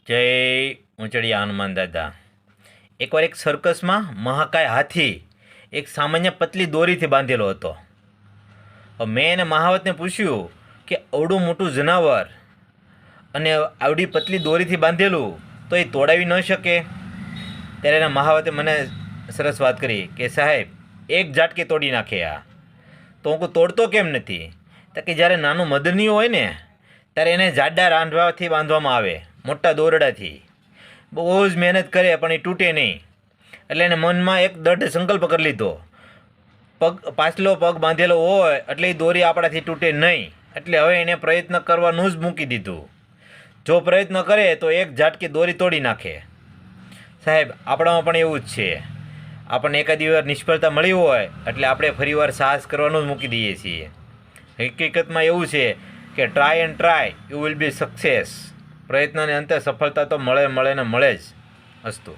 જય ઊંચડિયા હનુમાન દાદા. એકવાર એક સર્કસમાં મહાકાય હાથી એક સામાન્ય પતલી દોરીથી બાંધેલો હતો. મેં એને મહાવતને પૂછ્યું કે અવડું મોટું જનાવર અને આવડી પતલી દોરીથી બાંધેલું તો એ તોડાવી ન શકે. ત્યારે એના મહાવતે મને સરસ વાત કરી કે સાહેબ, એક ઝાટકે તોડી નાખે આ. તો હું તોડતો કેમ નથી? તો કે જ્યારે નાનું મદનિયું હોય ને ત્યારે એને જાડા રાંધવાથી બાંધવામાં આવે, મોટા દોરડાથી. બહુ જ મહેનત કરે પણ એ તૂટે નહીં. એટલે એને મનમાં એક દૃઢ સંકલ્પ કરી લીધો, પાછલો પગ બાંધેલો હોય એટલે એ દોરી આપણાથી તૂટે નહીં. એટલે હવે એને પ્રયત્ન કરવાનું જ મૂકી દીધું. જો પ્રયત્ન કરે તો એક ઝાટકી દોરી તોડી નાખે. સાહેબ, આપણામાં પણ એવું જ છે. આપણને એકાદી વાર નિષ્ફળતા મળી હોય એટલે આપણે ફરીવાર સાહસ કરવાનું જ મૂકી દઈએ છીએ. હકીકતમાં એવું છે કે try and try you will be success. પ્રયત્નને અંતે સફળતા તો મળે ને મળે જ. અસ્તુ.